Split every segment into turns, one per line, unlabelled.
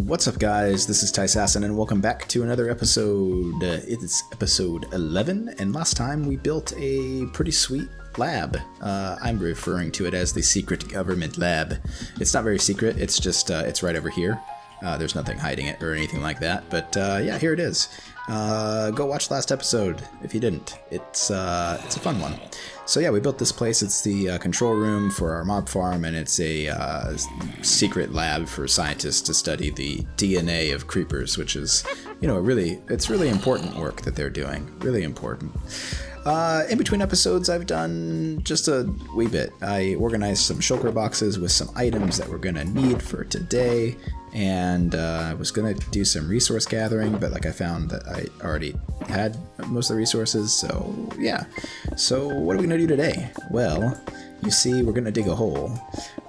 What's up, guys? This is Tyssassin, and welcome back to another episode. It's episode 11, and last time we built a pretty sweet lab. I'm referring to it as the secret government lab. It's not very secret, it's just, it's right over here. There's nothing hiding it or anything like that, but yeah, here it is. Go watch last episode if you didn't. It's a fun one. So yeah, we built this place. It's the control room for our mob farm, and it's a secret lab for scientists to study the DNA of creepers, which is, you know, it's really important work that they're doing. Really important. In between episodes, I've done just a wee bit. I organized some shulker boxes with some items that we're going to need for today, and I was going to do some resource gathering, but I found that I already had most of the resources, so yeah. So what are we going to do today? Well, you see, we're going to dig a hole.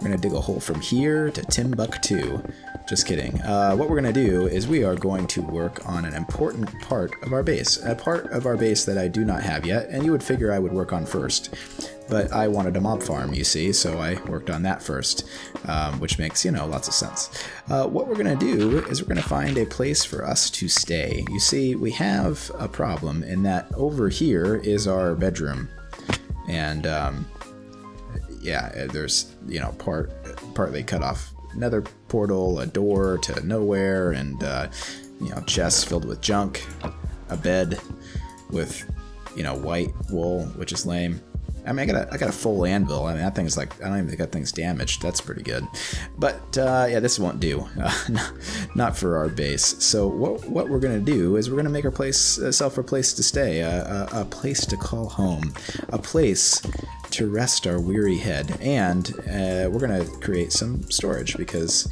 We're going to dig a hole from here to Timbuktu. Just kidding. What we're going to do is we are going to work on an important part of our base. A part of our base that I do not have yet, and you would figure I would work on first. But I wanted a mob farm, you see, so I worked on that first, which makes, you know, lots of sense. What we're going to do is we're going to find a place for us to stay. You see, we have a problem in that over here is our bedroom. And, yeah, there's, you know, partly cut off another portal, a door to nowhere, and you know, chests filled with junk, a bed with, you know, white wool, which is lame. I mean, I got a full anvil. I mean, that thing's like, I don't even think that thing's damaged. That's pretty good. But yeah, this won't do. Not for our base. So what we're gonna do is we're gonna make our place self a place to stay, a place to call home, a place to rest our weary head, and we're gonna create some storage because,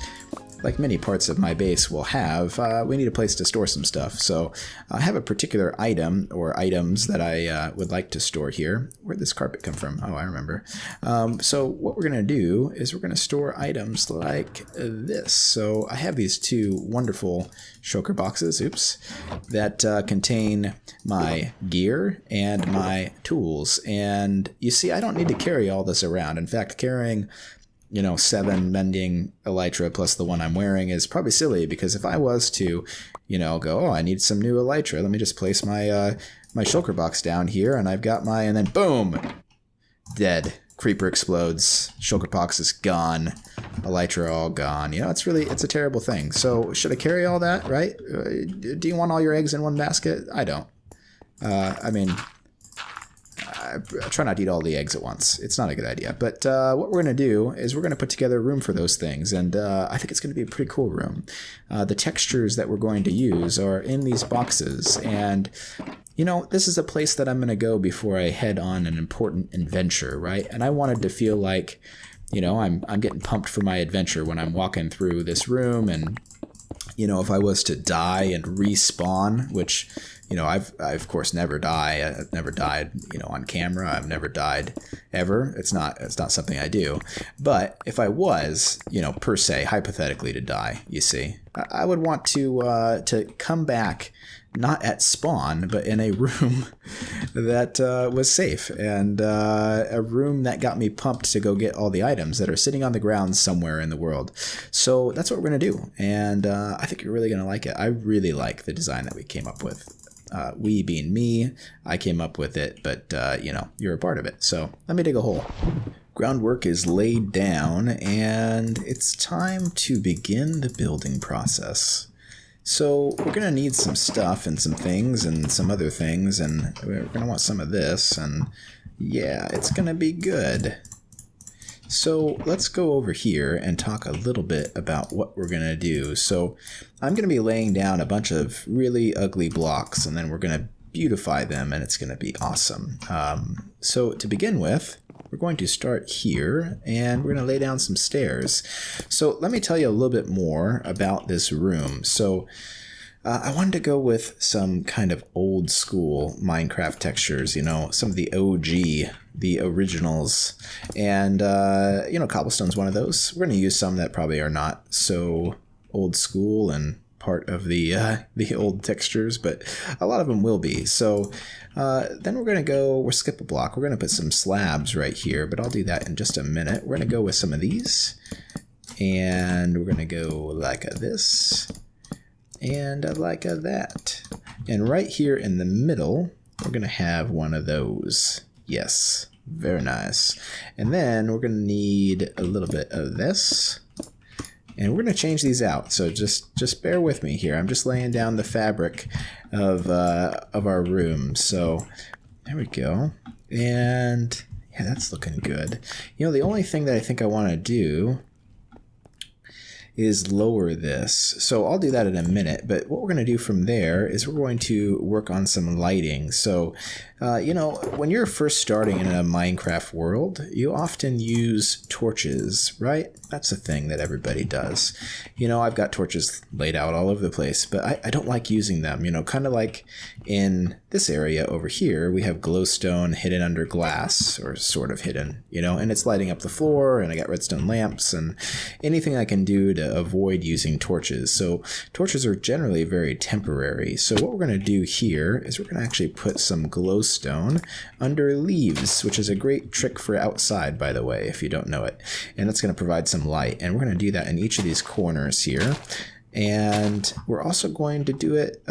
like many parts of my base will have, we need a place to store some stuff. So I have a particular item or items that I would like to store here. Where'd this carpet come from? Oh, I remember. So what we're going to do is we're going to store items like this. So I have these two wonderful shulker boxes, that contain my gear and my tools. And you see, I don't need to carry all this around. In fact, carrying, you know, 7 mending elytra plus the one I'm wearing is probably silly, because if I was to, you know, go, oh, I need some new elytra, let me just place my my shulker box down here, and I've got my, and then boom, dead. Creeper explodes, shulker box is gone, elytra all gone. You know, it's a terrible thing. So should I carry all that, right? Do you want all your eggs in one basket? I don't. I mean, I try not to eat all the eggs at once. It's not a good idea. But what we're going to do is we're going to put together a room for those things. And I think it's going to be a pretty cool room. The textures that we're going to use are in these boxes. And, you know, this is a place that I'm going to go before I head on an important adventure, right? And I wanted to feel like, you know, I'm getting pumped for my adventure when I'm walking through this room. And, you know, if I was to die and respawn, which, you know, I've of course never die. I've never died, you know, on camera. I've never died ever. It's not something I do. But if I was, you know, per se, hypothetically to die, you see, I would want to come back, not at spawn, but in a room that was safe, and a room that got me pumped to go get all the items that are sitting on the ground somewhere in the world. So that's what we're going to do, and I think you're really going to like it. I really like the design that we came up with. We being me, I came up with it, but you know, you're a part of it. So let me dig a hole. Groundwork is laid down, and it's time to begin the building process. So we're going to need some stuff and some things and some other things, and we're going to want some of this, and yeah, it's going to be good. So let's go over here and talk a little bit about what we're going to do. So I'm going to be laying down a bunch of really ugly blocks, and then we're going to beautify them, and it's going to be awesome. So to begin with, we're going to start here, and we're going to lay down some stairs. So let me tell you a little bit more about this room. So I wanted to go with some kind of old school Minecraft textures, you know, some of the OG, the originals, and, you know, cobblestone's one of those. We're going to use some that probably are not so old school and part of the old textures, but a lot of them will be. So then we'll skip a block. We're going to put some slabs right here, but I'll do that in just a minute. We're going to go with some of these. And we're going to go like this and like that. And right here in the middle, we're going to have one of those. Yes, very nice. And then we're going to need a little bit of this. And we're going to change these out. So just bear with me here. I'm just laying down the fabric of our room. So there we go. And yeah, that's looking good. You know, the only thing that I think I want to do is lower this. So I'll do that in a minute, but what we're going to do from there is we're going to work on some lighting. So, you know, when you're first starting in a Minecraft world, you often use torches, right? That's a thing that everybody does. You know, I've got torches laid out all over the place, but I don't like using them. You know, kind of like in this area over here, we have glowstone hidden under glass, or sort of hidden, you know, and it's lighting up the floor, and I got redstone lamps and anything I can do to avoid using torches. So torches are generally very temporary. So what we're going to do here is we're going to actually put some glowstone under leaves, which is a great trick for outside, by the way, if you don't know it. And that's going to provide some light. And we're going to do that in each of these corners here. And we're also going to do it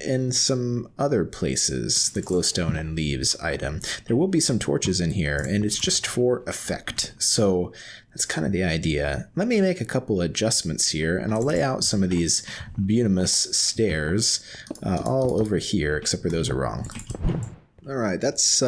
in some other places, the glowstone and leaves item. There will be some torches in here, and it's just for effect. So that's kind of the idea. Let me make a couple adjustments here, and I'll lay out some of these bituminous stairs all over here, except for those are wrong. All right, that's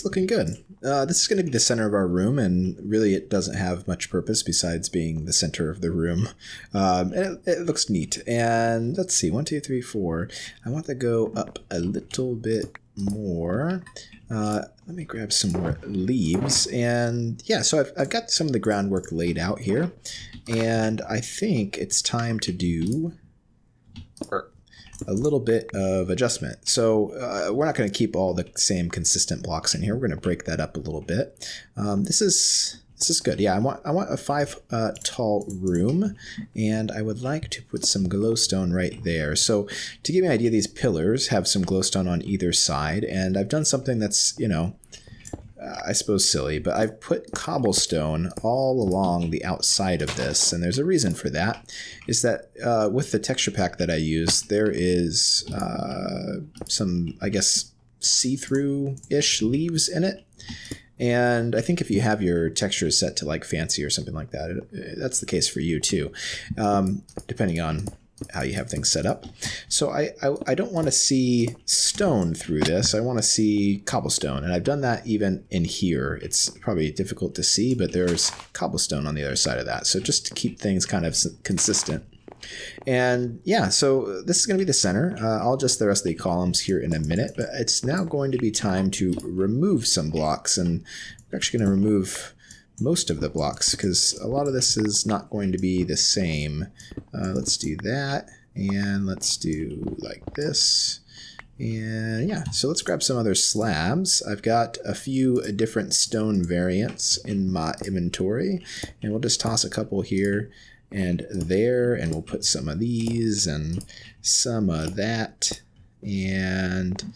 looking good. This is going to be the center of our room, and really it doesn't have much purpose besides being the center of the room. It looks neat. And let's see, 1, 2, 3, 4. I want to go up a little bit more. Let me grab some more leaves. And yeah, so I've got some of the groundwork laid out here. And I think it's time to do a little bit of adjustment. So we're not going to keep all the same consistent blocks in here. We're going to break that up a little bit. This is good. Yeah, I want a 5 tall room, and I would like to put some glowstone right there. So to give you an idea, these pillars have some glowstone on either side, and I've done something that's, you know, I suppose silly, but I've put cobblestone all along the outside of this, and there's a reason for that, is that with the texture pack that I use, there is some, I guess, see-through-ish leaves in it. And I think if you have your textures set to like fancy or something like that, that's the case for you too, depending on how you have things set up. So I don't want to see stone through this. I want to see cobblestone. And I've done that even in here. It's probably difficult to see, but there's cobblestone on the other side of that. So just to keep things kind of consistent. And yeah, so this is going to be the center. I'll adjust the rest of the columns here in a minute, but it's now going to be time to remove some blocks. And we're actually going to remove most of the blocks because a lot of this is not going to be the same. Let's do that, and let's do like this. And yeah, so let's grab some other slabs. I've got a few different stone variants in my inventory, and we'll just toss a couple here and there, and we'll put some of these and some of that, and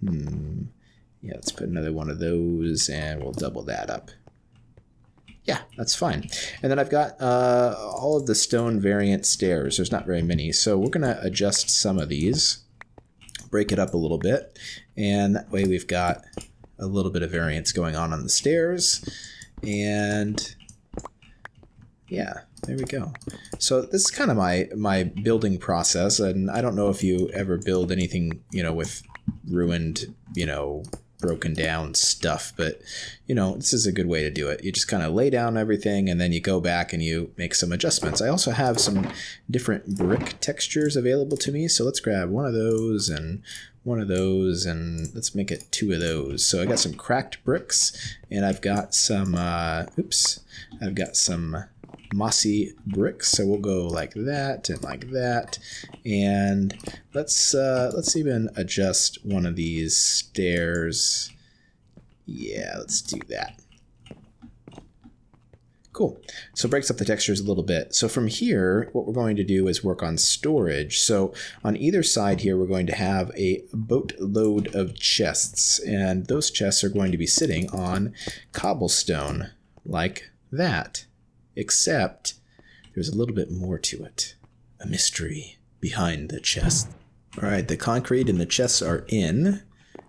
yeah, let's put another one of those, and we'll double that up. Yeah, that's fine. And then I've got all of the stone variant stairs. There's not very many, so we're going to adjust some of these, break it up a little bit, and that way we've got a little bit of variance going on the stairs. And yeah, there we go. So this is kind of my building process, and I don't know if you ever build anything, you know, with ruined, you know, broken down stuff, but you know, this is a good way to do it. You just kind of lay down everything, and then you go back and you make some adjustments. I also have some different brick textures available to me, so let's grab one of those and one of those, and let's make it 2 of those. So I got some cracked bricks, and I've got some I've got some mossy bricks, so we'll go like that and like that. And let's even adjust one of these stairs. Yeah, let's do that. Cool. So it breaks up the textures a little bit. So from here, what we're going to do is work on storage. So on either side here, we're going to have a boatload of chests, and those chests are going to be sitting on cobblestone like that. Except there's a little bit more to it. A mystery behind the chest. All right, the concrete and the chests are in.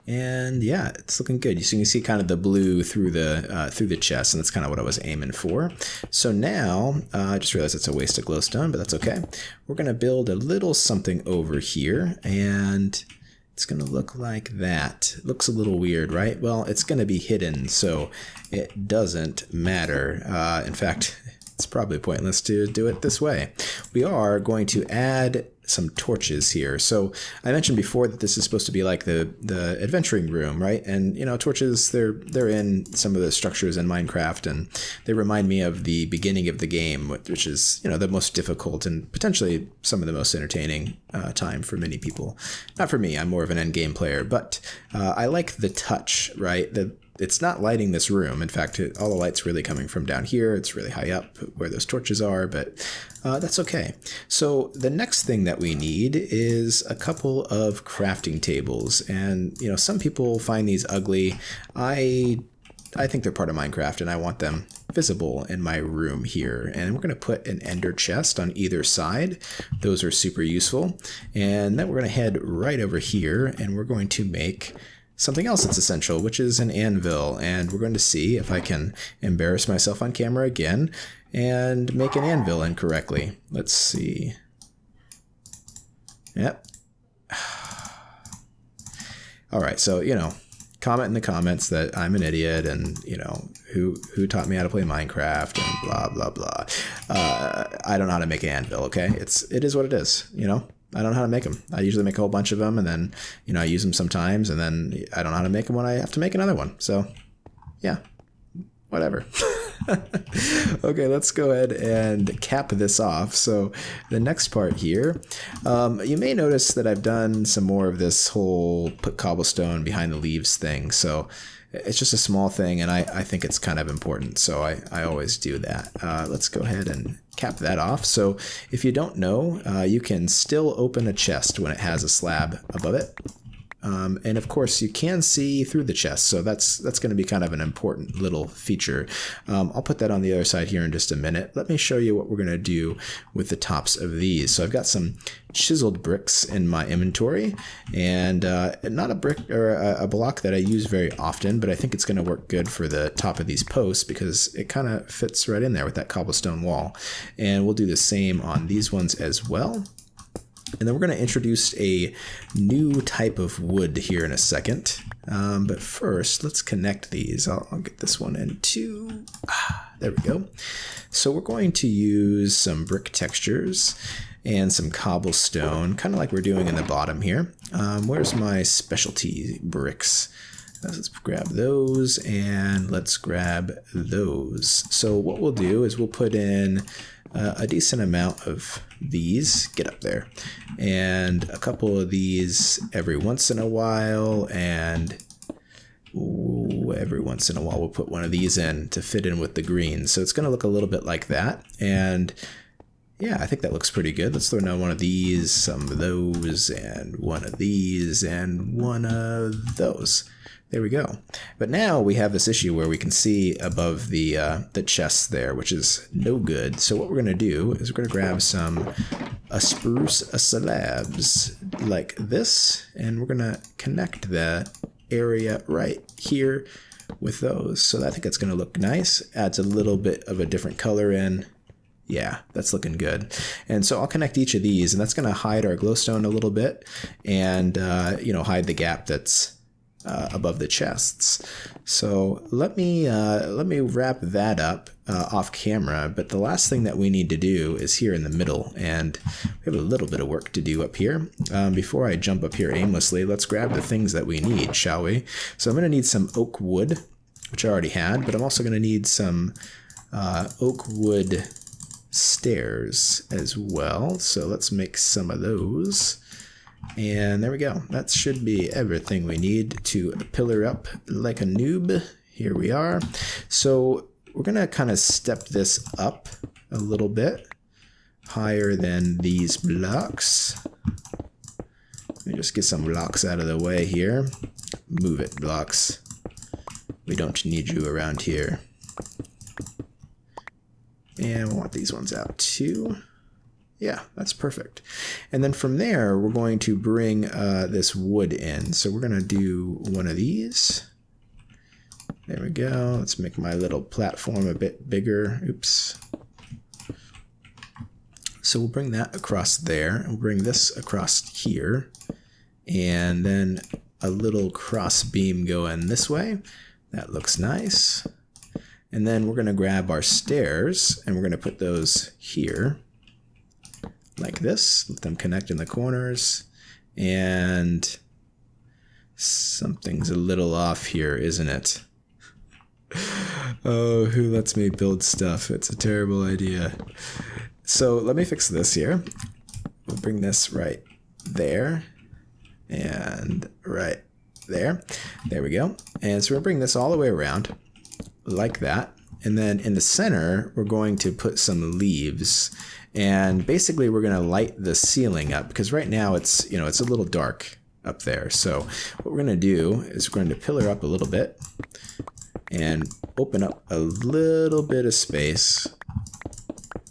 And yeah, it's looking good. So you can see kind of the blue through the chest, and that's kind of what I was aiming for. So now, I just realized it's a waste of glowstone, but that's okay. We're going to build a little something over here, and it's going to look like that. It looks a little weird, right? Well, it's going to be hidden, so it doesn't matter. In fact, it's probably pointless to do it this way. We are going to add some torches here. So I mentioned before that this is supposed to be like the adventuring room, right? And you know, torches, they're in some of the structures in Minecraft, and they remind me of the beginning of the game, which is, you know, the most difficult and potentially some of the most entertaining time for many people. Not for me, I'm more of an end game player, but I like the touch, right? It's not lighting this room. In fact, all the light's really coming from down here. It's really high up where those torches are, but that's okay. So the next thing that we need is a couple of crafting tables. And, you know, some people find these ugly. I think they're part of Minecraft, and I want them visible in my room here. And we're going to put an ender chest on either side. Those are super useful. And then we're going to head right over here, and we're going to make something else that's essential, which is an anvil. And we're going to see if I can embarrass myself on camera again and make an anvil incorrectly. Let's see. Yep. All right, so, you know, comment in the comments that I'm an idiot and, you know, who taught me how to play Minecraft and blah, blah, blah. I don't know how to make an anvil, okay? It is what it is, you know? I don't know how to make them. I usually make a whole bunch of them, and then, you know, I use them sometimes, and then I don't know how to make them when I have to make another one. So, yeah, whatever. Okay, let's go ahead and cap this off. So the next part here, you may notice that I've done some more of this whole put cobblestone behind the leaves thing. So it's just a small thing, and I think it's kind of important, so I always do that. Let's go ahead and cap that off. So if you don't know, you can still open a chest when it has a slab above it. And of course you can see through the chest, so that's going to be kind of an important little feature. I'll put that on the other side here in just a minute. Let me show you what we're going to do with the tops of these. So I've got some chiseled bricks in my inventory, and not a brick or a block that I use very often, but I think it's going to work good for the top of these posts because it kind of fits right in there with that cobblestone wall. And we'll do the same on these ones as well. And then we're going to introduce a new type of wood here in a second. But first, let's connect these. I'll get this one in too. There we go. So we're going to use some brick textures and some cobblestone, kind of like we're doing in the bottom here. Where's my specialty bricks? Let's grab those, and let's grab those. So what we'll do is we'll put in a decent amount of these, get up there, and a couple of these every once in a while, and every once in a while we'll put one of these in to fit in with the green. So it's going to look a little bit like that, and yeah, I think that looks pretty good. Let's throw down one of these, some of those, and one of these, and one of those. There we go. But now we have this issue where we can see above the chest there, which is no good. So what we're going to do is we're going to grab some spruce slabs like this, and we're going to connect the area right here with those. So I think that's going to look nice. Adds a little bit of a different color in. Yeah, that's looking good. And so I'll connect each of these, and that's going to hide our glowstone a little bit, and you know, hide the gap that's above the chests. So let me wrap that up off camera. But the last thing that we need to do is here in the middle, and we have a little bit of work to do up here. Before I jump up here aimlessly, let's grab the things that we need, shall we? So I'm going to need some oak wood, which I already had, but I'm also going to need some oak wood stairs as well. So let's make some of those. And there we go. That should be everything we need to pillar up like a noob. Here we are. So we're going to kind of step this up a little bit higher than these blocks. Let me just get some blocks out of the way here. Move it, blocks. We don't need you around here. And we want these ones out too. Yeah, that's perfect. And then from there, we're going to bring this wood in. So we're going to do one of these. There we go. Let's make my little platform a bit bigger. Oops. So we'll bring that across there. We'll bring this across here. And then a little cross beam going this way. That looks nice. And then we're going to grab our stairs and we're going to put those here like this. Let them connect in the corners. And something's a little off here, isn't it? Oh, who lets me build stuff? It's a terrible idea. So let me fix this here. We'll bring this right there and right there. There we go. And so we'll bring this all the way around like that. And then in the center, we're going to put some leaves. And basically we're going to light the ceiling up because right now it's, it's a little dark up there. So what we're going to do is we're going to pillar up a little bit and open up a little bit of space.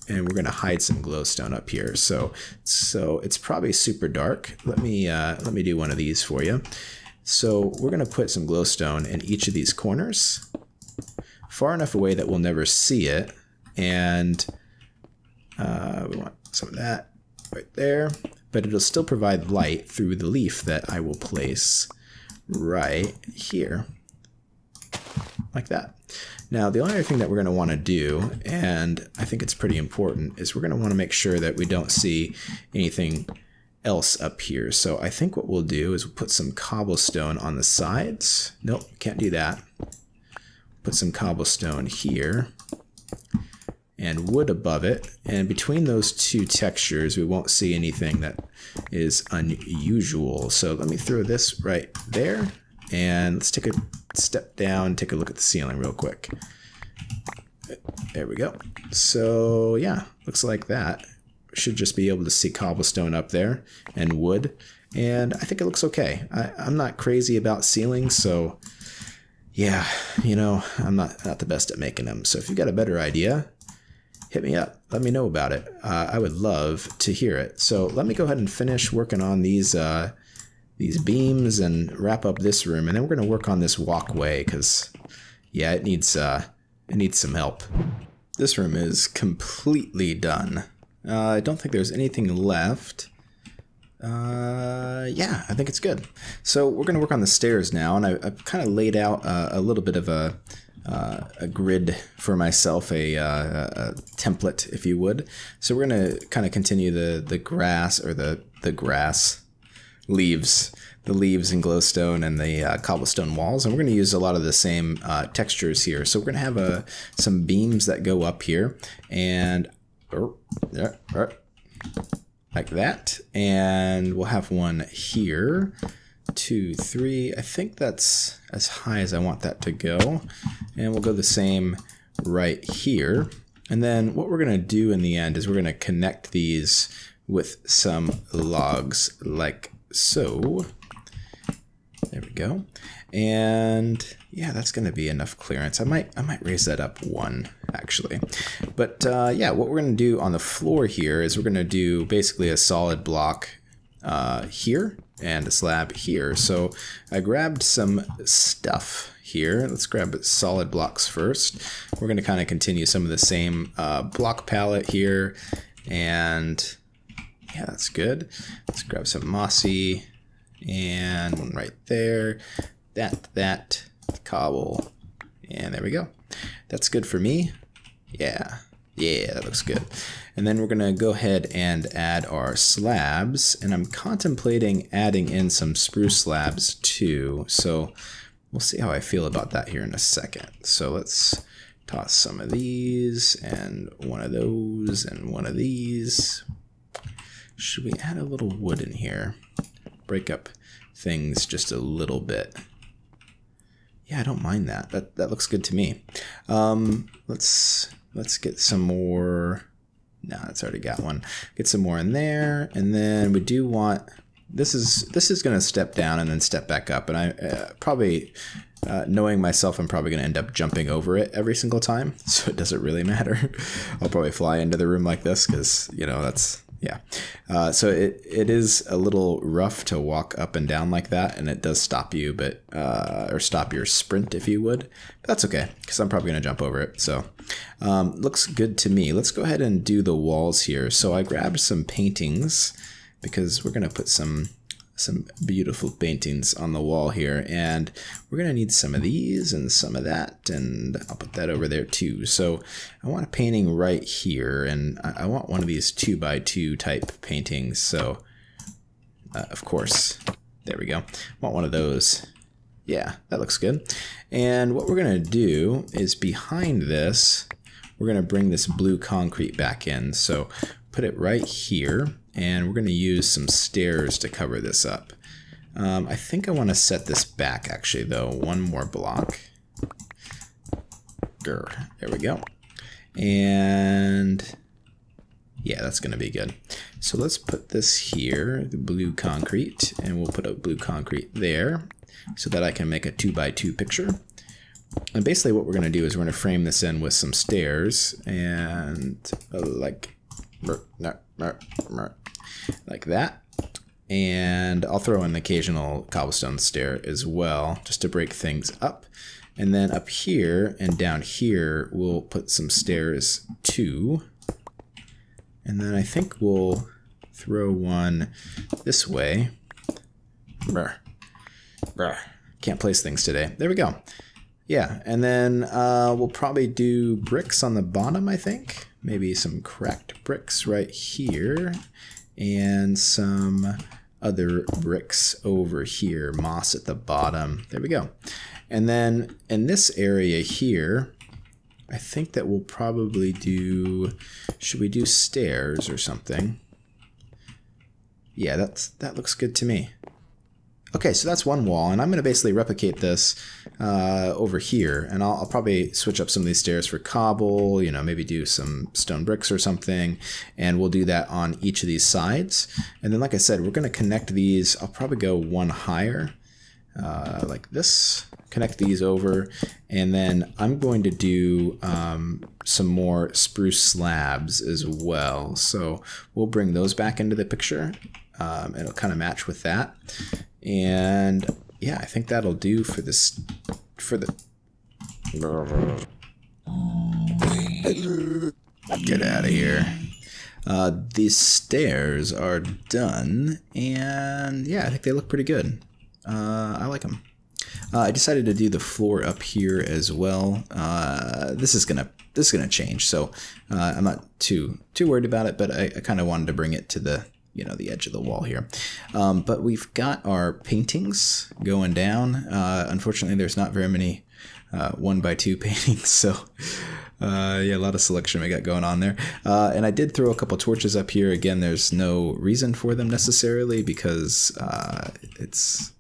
And we're going to hide some glowstone up here. So it's probably super dark. Let me do one of these for you. So we're going to put some glowstone in each of these corners, far enough away that we'll never see it. And we want some of that right there, but it'll still provide light through the leaf that I will place right here, like that. Now, the only other thing that we're going to want to do, and I think it's pretty important, is we're going to want to make sure that we don't see anything else up here. So I think what we'll do is we'll put some cobblestone on the sides. Nope, can't do that. Put some cobblestone here and wood above it. And between those two textures, we won't see anything that is unusual. So let me throw this right there. And let's take a step down, take a look at the ceiling real quick. There we go. So yeah, looks like that. Should just be able to see cobblestone up there and wood. And I think it looks okay. I'm not crazy about ceilings, so yeah, I'm not the best at making them. So if you've got a better idea, hit me up. Let me know about it. I would love to hear it. So let me go ahead and finish working on these beams and wrap up this room, and then we're going to work on this walkway because, yeah, it needs some help. This room is completely done. I don't think there's anything left. Yeah, I think it's good. So we're going to work on the stairs now, and I've kind of laid out a little bit of a grid for myself, a template, if you would. So we're going to kind of continue the grass, or the grass leaves, the leaves and glowstone and the cobblestone walls, and we're going to use a lot of the same textures here. So we're going to have some beams that go up here, and like that, and we'll have one here, 2, 3. I think that's as high as I want that to go, and we'll go the same right here. And then what we're going to do in the end is we're going to connect these with some logs like so. There we go. And yeah, that's going to be enough clearance. I might raise that up 1 actually. But yeah, what we're going to do on the floor here is we're going to do basically a solid block here and a slab here. So I grabbed some stuff here. Let's grab solid blocks first. We're going to kind of continue some of the same block palette here, and yeah, that's good. Let's grab some mossy and one right there. That cobble, and there we go. That's good for me. Yeah, that looks good. And then we're gonna go ahead and add our slabs, and I'm contemplating adding in some spruce slabs too. So we'll see how I feel about that here in a second. So let's toss some of these and one of those and one of these. Should we add a little wood in here? Break up things just a little bit. Yeah, I don't mind that. That looks good to me. Let's get some more. No, it's already got one. Get some more in there, and then we do want this is going to step down and then step back up, and I probably, knowing myself, I'm probably going to end up jumping over it every single time, so it doesn't really matter. I'll probably fly into the room like this because, you know, that's, yeah. So it is a little rough to walk up and down like that, and it does stop you, but or stop your sprint if you would. But that's okay, because I'm probably going to jump over it. So looks good to me. Let's go ahead and do the walls here. So I grabbed some paintings because we're going to put some beautiful paintings on the wall here, and we're going to need some of these and some of that, and I'll put that over there too. So I want a painting right here, and I want one of these 2x2 type paintings. So of course, there we go. I want one of those. Yeah, that looks good. And what we're going to do is behind this, we're going to bring this blue concrete back in. So put it right here. And we're going to use some stairs to cover this up. I think I want to set this back, actually, though. One more block. There we go. And yeah, that's going to be good. So let's put this here, the blue concrete, and we'll put a blue concrete there so that I can make a 2x2 picture. And basically what we're going to do is we're going to frame this in with some stairs and like that, and I'll throw in the occasional cobblestone stair as well, just to break things up. And then up here and down here we'll put some stairs too, and then I think we'll throw one this way. Can't place things today. There we go. Yeah, and then we'll probably do bricks on the bottom, I think. Maybe some cracked bricks right here, and some other bricks over here, moss at the bottom. There we go. And then in this area here, I think that we'll probably do, should we do stairs or something? Yeah, that looks good to me. Okay, so that's one wall, and I'm going to basically replicate this over here, and I'll probably switch up some of these stairs for cobble, you know, maybe do some stone bricks or something, and we'll do that on each of these sides. And then, like I said, we're going to connect these. I'll probably go one higher, like this, connect these over, and then I'm going to do some more spruce slabs as well. So we'll bring those back into the picture. It'll kind of match with that. And yeah, I think that'll do for this, get out of here. These stairs are done, and yeah, I think they look pretty good. I like them. I decided to do the floor up here as well. This is gonna change, so I'm not too worried about it, but I kind of wanted to bring it to the, you know, the edge of the wall here. But we've got our paintings going down. Unfortunately, there's not very many 1x2 paintings, so yeah, a lot of selection we got going on there. And I did throw a couple torches up here. Again, there's no reason for them necessarily, because it's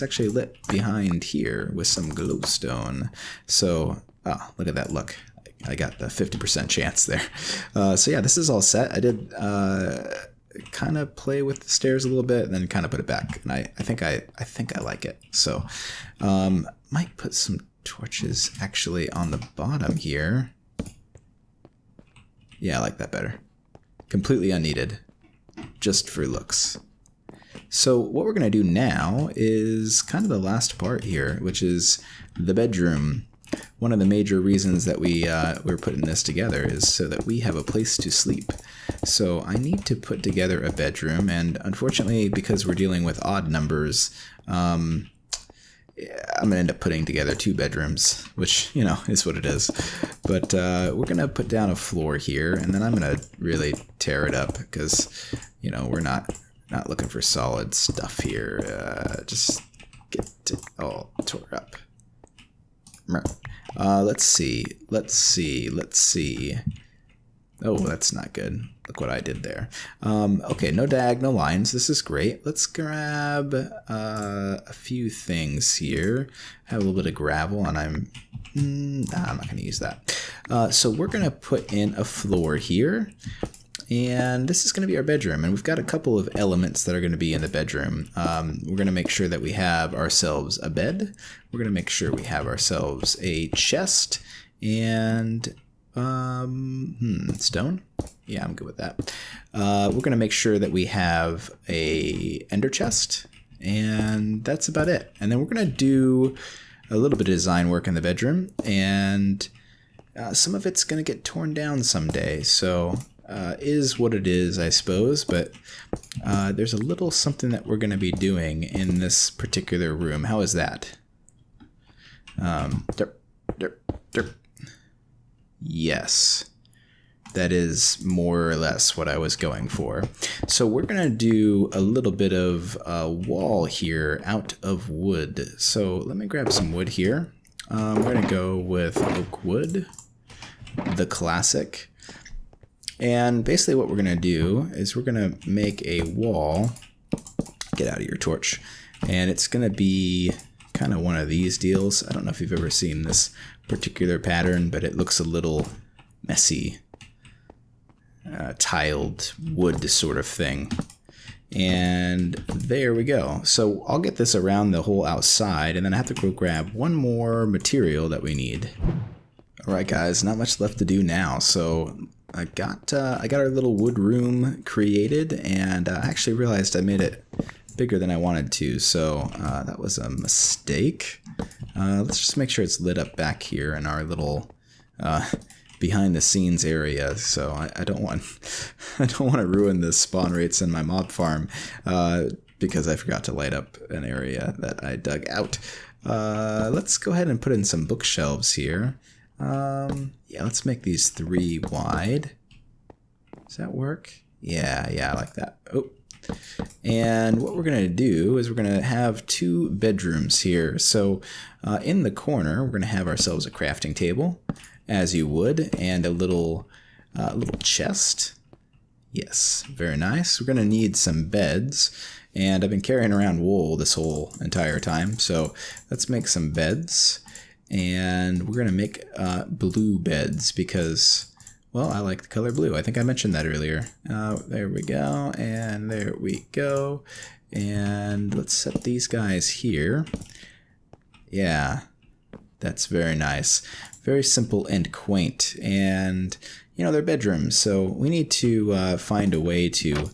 actually lit behind here with some glowstone. So, oh, look at that, look. I got the 50% chance there. So yeah, this is all set. I did kind of play with the stairs a little bit and then kind of put it back, and I think I like it. So might put some torches actually on the bottom here. Yeah, I like that better. Completely unneeded, just for looks. So what we're going to do now is kind of the last part here, which is the bedroom. One of the major reasons that we're putting this together is so that we have a place to sleep. So I need to put together a bedroom, and unfortunately, because we're dealing with odd numbers, I'm going to end up putting together 2 bedrooms, which, you know, is what it is. But we're going to put down a floor here, and then I'm going to really tear it up because, you know, we're not looking for solid stuff here. Just get it all tore up. Let's see. Oh, that's not good. Look what I did there. Okay, no diagonal lines. This is great. Let's grab a few things here. I have a little bit of gravel, and I'm not going to use that. So we're going to put in a floor here. And this is going to be our bedroom, and we've got a couple of elements that are going to be in the bedroom. We're going to make sure that we have ourselves a bed. We're going to make sure we have ourselves a chest and stone. Yeah, I'm good with that. We're going to make sure that we have a ender chest, and that's about it. And then we're going to do a little bit of design work in the bedroom, and some of it's going to get torn down someday. So is what it is, I suppose, but there's a little something that we're going to be doing in this particular room. How is that? Derp, derp, derp. Yes, that is more or less what I was going for. So we're going to do a little bit of a wall here out of wood. So let me grab some wood here. We're going to go with oak wood, the classic. And basically what we're going to do is we're going to make a wall. Get out of your torch. And it's going to be kind of one of these deals. I don't know if you've ever seen this particular pattern, but it looks a little messy. Tiled wood sort of thing. And there we go. So I'll get this around the whole outside, and then I have to go grab one more material that we need. All right, guys, not much left to do now. So I got our little wood room created, and I actually realized I made it bigger than I wanted to, so that was a mistake. Let's just make sure it's lit up back here in our little behind the scenes area. So I don't want to ruin the spawn rates in my mob farm because I forgot to light up an area that I dug out. Let's go ahead and put in some bookshelves here. Yeah, let's make these 3 wide. Does that work? Yeah, I like that. Oh. And what we're going to do is we're going to have 2 bedrooms here. So in the corner, we're going to have ourselves a crafting table, as you would, and a little chest. Yes, very nice. We're going to need some beds, and I've been carrying around wool this whole entire time. So let's make some beds. And we're going to make blue beds because, well, I like the color blue. I think I mentioned that earlier. There we go, and there we go. And let's set these guys here. Yeah, that's very nice. Very simple and quaint. And, you know, they're bedrooms, so we need to find a way to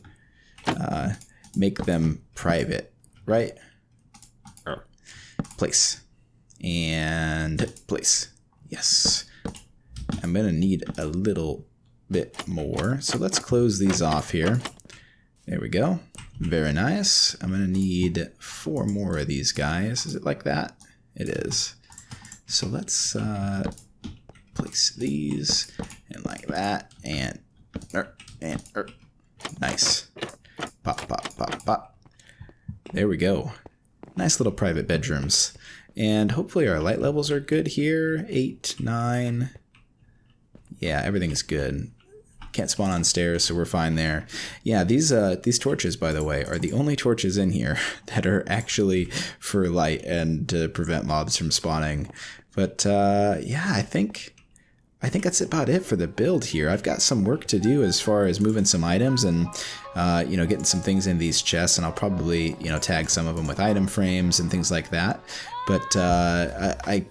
make them private, right? Place. And place. Yes. I'm going to need a little bit more. So let's close these off here. There we go. Very nice. I'm going to need 4 more of these guys. Is it like that? It is. So let's place these and like that. And nice. Pop, pop, pop, pop. There we go. Nice little private bedrooms. And hopefully our light levels are good here. 8, 9. Yeah, everything is good. Can't spawn on stairs, so we're fine there. Yeah, these torches, by the way, are the only torches in here that are actually for light and to prevent mobs from spawning. But yeah, I think that's about it for the build here. I've got some work to do as far as moving some items and you know, getting some things in these chests, and I'll probably, you know, tag some of them with item frames and things like that. But I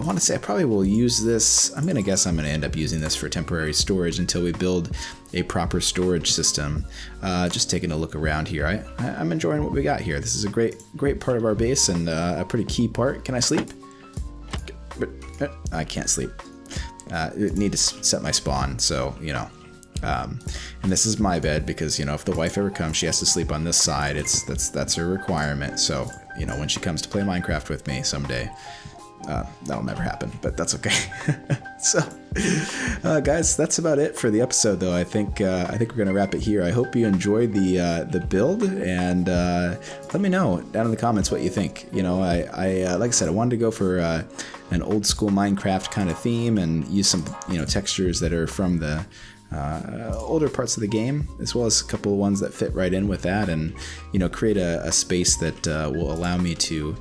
want to say I probably will use this. I'm going to guess I'm going to end up using this for temporary storage until we build a proper storage system. Just taking a look around here. I'm enjoying what we got here. This is a great part of our base and a pretty key part. Can I sleep? I can't sleep. I need to set my spawn, so, you know. And this is my bed because, you know, if the wife ever comes, she has to sleep on this side. That's her requirement. So, you know, when she comes to play Minecraft with me someday, that'll never happen, but that's okay. So, guys, that's about it for the episode, though. I think we're gonna wrap it here. I hope you enjoyed the build, and let me know down in the comments what you think. You know, I like I said, I wanted to go for an old school Minecraft kind of theme and use some, you know, textures that are from the older parts of the game, as well as a couple of ones that fit right in with that, and, you know, create a space that will allow me to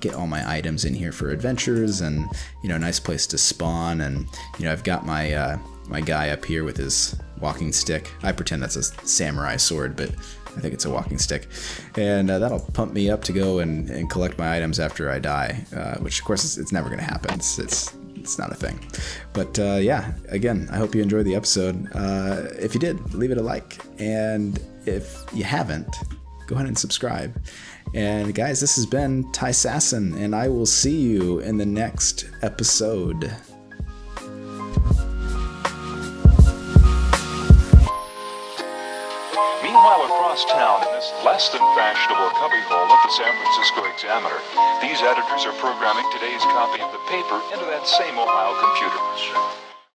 get all my items in here for adventures, and a nice place to spawn. And I've got my my guy up here with his walking stick. I pretend that's a samurai sword, but I think it's a walking stick, and that'll pump me up to go and collect my items after I die, which of course it's never going to happen. It's not a thing. But yeah, again, I hope you enjoyed the episode. If you did, leave it a like, and if you haven't, go ahead and subscribe. And guys, this has been Tyssassin, and I will see you in the next episode.
Meanwhile, across town, in this less than fashionable cubbyhole of the San Francisco Examiner, these editors are programming today's copy of the paper into that same Ohio computer.